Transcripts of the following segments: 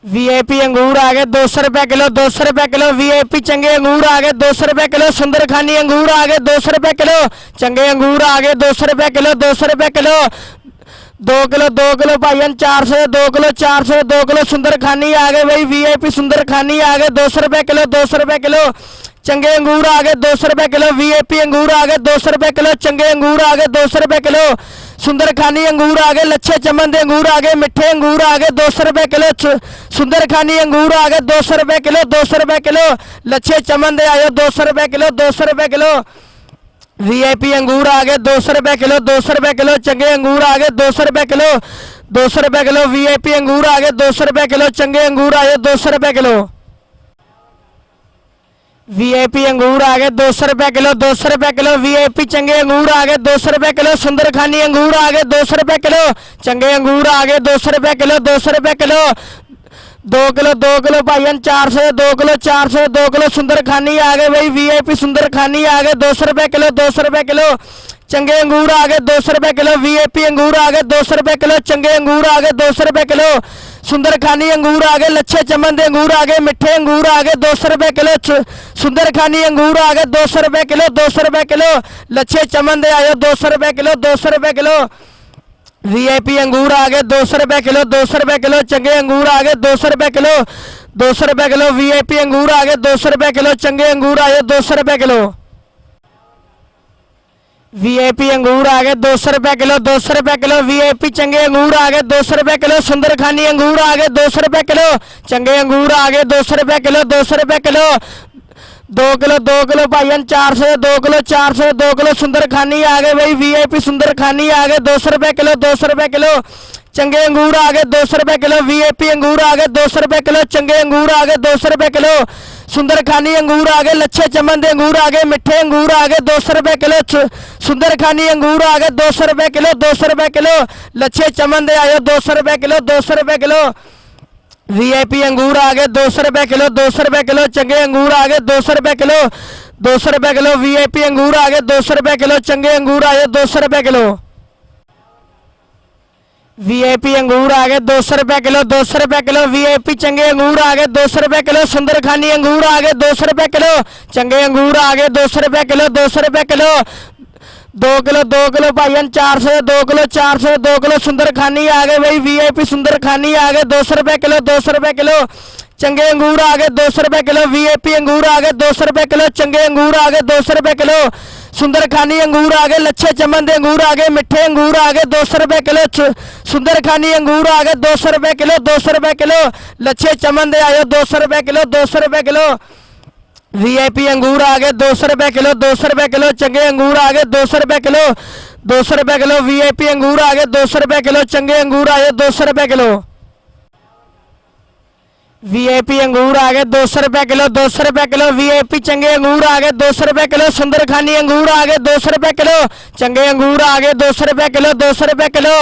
VIP अंगूर आ गए 200 रुपये किलो, 200 रुपये किलो। वीआईपी चंगे अंगूर आ गए 200 रुपये किलो। सुंदरखानी अंगूर आ गए 200 रुपये किलो। चंगे अंगूर आ गए 200 रुपये किलो, 200 रुपये किलो। 2 किलो भाईजान 400, 2 किलो 400, 2 किलो। सुंदरखानी आ गए भाई, वीआईपी सुंदरखानी आ गए 200 रुपये किलो, 200 रुपये किलो। चंगे अंगूर आ गए 200 रुपये किलो। वीआईपी अंगूर आ गए 200 रुपये किलो। चंगे अंगूर आ गए 200 रुपये किलो। सुंदरखानी अंगूर आ गए, लच्छे चमन दे अंगूर आ गए, मिठे अंगूर आ गए 200 रुपये किलो। सुंदरखानी अंगूर आ गए 200 रुपये किलो, 200 रुपये किलो। लच्छे चमन दे आयो 200 रुपये किलो, 200 रुपये किलो। वीआईपी अंगूर आ गए 200 रुपये किलो, 200 रुपये किलो। चंगे अंगूर आ गए 200 रुपये किलो, 200 रुपये किलो। वीआईपी अंगूर आ गए 200 रुपये किलो। चंगे अंगूर आए 200 रुपये किलो। वीआईपी अंगूर आ गए 200 रुपये किलो, 200 रुपये किलो। वीआईपी चंगे अंगूर आ गए 200 रुपये किलो। सुंदरखानी अंगूर आ गए 200 रुपये किलो। चंगे अंगूर आ गए 200 रुपये किलो, 200 रुपये किलो। 2 किलो भाईजान 400, 2 किलो 400, 2 किलो। सुंदरखानी आ गए भाई, वीआईपी सुंदरखानी आ गए 200 रुपये किलो, 200 रुपये किलो। चंगे अंगूर आ गए 200 रुपये किलो। वीआईपी अंगूर आ गए 200 रुपये किलो। चंगे अंगूर आ गए 200 रुपये किलो। सुंदरखानी अंगूर आ गए, लच्छे चमन दे अंगूर आ गए, मिठे अंगूर आ गए 200 रुपये किलो। सुंदरखानी अंगूर आ गए 200 रुपये किलो, 200 रुपये किलो। लच्छे चमन दे आयो 200 रुपये किलो, 200 रुपये किलो। वीआईपी अंगूर आ गए 200 रुपये किलो, 200 रुपये किलो। चंगे अंगूर आ गए 200 रुपये किलो, 200 रुपये किलो। वीआईपी अंगूर आ गए 200 रुपये किलो। चंगे अंगूर आए 200 रुपये किलो। वीआईपी अंगूर आ गए 200 रुपये किलो, 200 रुपये किलो। वीआईपी चंगे अंगूर आ गए 200 रुपये किलो। सुंदरखानी अंगूर आ गए 200 रुपये किलो। चंगे अंगूर आ गए 200 रुपये किलो, 200 रुपये किलो। 2 किलो भाईजान 400, 2 किलो 400, 2 किलो। सुंदरखानी आ गए भाई, वीआईपी सुंदरखानी आ गए 200 रुपये किलो, 200 रुपये किलो। चंगे अंगूर आ गए 200 रुपये किलो। वीआईपी अंगूर आ गए 200 रुपये किलो। चंगे अंगूर आ गए 200 रुपये किलो। सुंदरखानी अंगूर आ गए, लच्छे चमन दे अंगूर आ गए, मिठे अंगूर आ गए 200 रुपये किलो। सुंदरखानी अंगूर आ गए 200 रुपये किलो, 200 रुपये किलो। लच्छे चमन दे आयो 200 रुपये किलो, 200 रुपये किलो। वीआईपी अंगूर आ गए 200 रुपये किलो, 200 रुपये किलो। चंगे अंगूर आ गए 200 रुपये किलो, 200 रुपये किलो। वीआईपी अंगूर आ गए 200 रुपये किलो। चंगे अंगूर आए 200 रुपये किलो। वीआईपी अंगूर आ गए 200 रुपये किलो, 200 रुपये किलो। वीआईपी चंगे अंगूर आ गए 200 रुपये किलो। सुंदरखानी अंगूर आ गए 200 रुपये किलो। चंगे अंगूर आ गए 200 रुपये किलो, 200 रुपये किलो। 2 किलो भाईजान 400, 2 किलो 400, 2 किलो। सुंदरखानी आ गए भाई, वीआईपी सुंदरखानी आ गए 200 रुपये किलो, 200 रुपये किलो। चंगे अंगूर आ गए 200 रुपये किलो। वीआईपी अंगूर आ गए 200 रुपये किलो। चंगे अंगूर आ गए 200 रुपये किलो। सुंदरखानी अंगूर आ गए, लच्छे चमन दे अंगूर आ गए, मिठे अंगूर आ गए 200 रुपये किलो। सुंदरखानी अंगूर आ गए 200 रुपये किलो, 200 रुपये किलो। लच्छे चमन दे आयो 200 रुपये किलो, 200 रुपये किलो। वीआईपी अंगूर आ गए 200 रुपये किलो, 200 रुपये किलो। चंगे अंगूर आ गए 200 रुपये किलो, 200 रुपये किलो। वीआईपी अंगूर आ गए 200 रुपये किलो। चंगे अंगूर आए 200 रुपये किलो। वीआईपी अंगूर आ गए 200 रुपये किलो, 200 रुपये किलो। वीआईपी चंगे अंगूर आ गए 200 रुपये किलो। सुंदरखानी अंगूर आ गए 200 रुपये किलो। चंगे अंगूर आ गए 200 रुपये किलो, 200 रुपये किलो।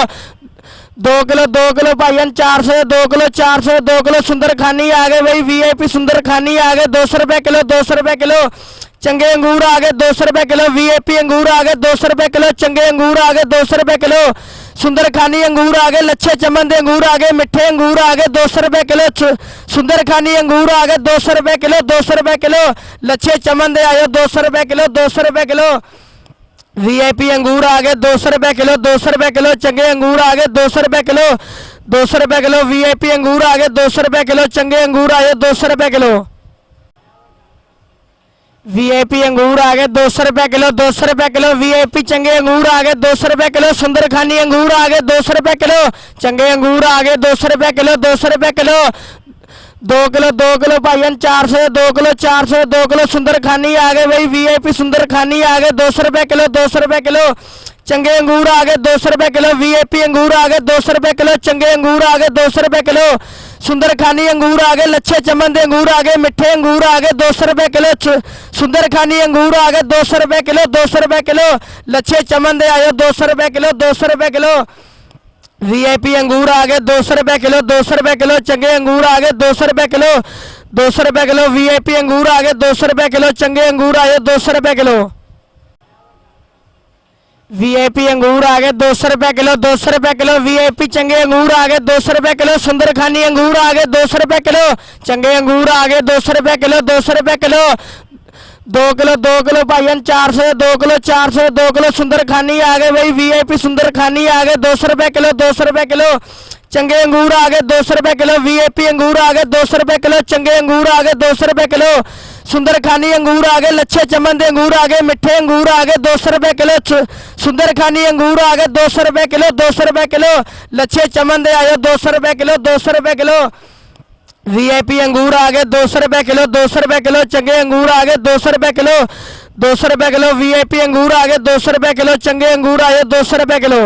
2 किलो भाईजान 400, 2 किलो 400, 2 किलो। सुंदरखानी आ गए भाई, वीआईपी सुंदरखानी आ गए 200 रुपये किलो, 200 रुपये किलो। चंगे अंगूर आ गए 200 रुपये किलो। वीआईपी अंगूर आ गए 200 रुपये किलो। चंगे अंगूर आ गए 200 रुपये किलो। सुंदरखानी अंगूर आ गए, लच्छे चमन दे अंगूर आ गए, मिठे अंगूर आ गए 200 रुपये किलो। सुंदरखानी अंगूर आ गए 200 रुपये किलो, 200 रुपये किलो। लच्छे चमन दे आयो 200 रुपये किलो, 200 रुपये किलो। वीआईपी अंगूर आ गए 200 रुपये किलो, 200 रुपये किलो। चंगे अंगूर आ गए 200 रुपये किलो, 200 रुपये किलो। वीआईपी अंगूर आ गए 200 रुपये किलो। चंगे अंगूर आए 200 रुपये किलो। वीआईपी अंगूर आ गए 200 रुपये किलो, 200 रुपये किलो। वीआईपी चंगे अंगूर आ गए 200 रुपये किलो। सुंदरखानी अंगूर आ गए 200 रुपये किलो। चंगे अंगूर आ गए 200 रुपये किलो, 200 रुपये किलो। 2 किलो भाईजान 400, 2 किलो 400, 2 किलो। सुंदरखानी आ गए भाई, वीआईपी सुंदरखानी आ गए 200 रुपये किलो, 200 रुपये किलो। चंगे अंगूर आ गए 200 रुपये किलो। वीआईपी अंगूर आ गए 200 रुपये किलो। चंगे अंगूर आ गए 200 रुपये किलो। सुंदरखानी अंगूर आ गए, लच्छे चमन दे अंगूर आ गए, मिठे अंगूर आ गए 200 रुपये किलो। सुंदरखानी अंगूर आ गए 200 रुपये किलो, 200 रुपये किलो। लच्छे चमन दे आयो 200 रुपये किलो, 200 रुपये किलो। वीआईपी अंगूर आ गए 200 रुपये किलो, 200 रुपये किलो। चंगे अंगूर आ गए 200 रुपये किलो, 200 रुपये किलो। वीआईपी अंगूर आ गए 200 रुपये किलो। चंगे अंगूर आए 200 रुपये किलो। वीआईपी अंगूर आ गए 200 रुपए किलो 200 रुपए किलो वीआईपी चंगे अंगूर आ गए 200 रुपए किलो सुंदर खानी अंगूर आ गए 200 रुपए किलो चंगे अंगूर आ गए 200 रुपए किलो 200 रुपए किलो 2 किलो भाईजान 400 2 किलो 400 2 किलो सुंदर खानी आ गए भाई वीआईपी सुंदर खानी आ गए 200 रुपए किलो 200 रुपए किलो चंगे अंगूर आ गए 200 रुपए किलो वीआईपी अंगूर आ गए 200 रुपए किलो चंगे अंगूर आ गए 200 रुपए किलो सुंदर खानी अंगूर आ गए लच्छे चमन दे अंगूर आ गए मिठे अंगूर आ गए 200 रुपए किलो सुंदर खानी अंगूर आ गए 200 रुपए किलो 200 रुपए किलो लच्छे चमन दे आयो 200 रुपए किलो 200 रुपए किलो वीआईपी अंगूर आ गए 200 रुपए किलो 200 रुपए किलो चंगे अंगूर आ गए 200 रुपए किलो 200 रुपए किलो वीआईपी अंगूर आ गए 200 रुपए किलो चंगे अंगूर आए 200 रुपए किलो।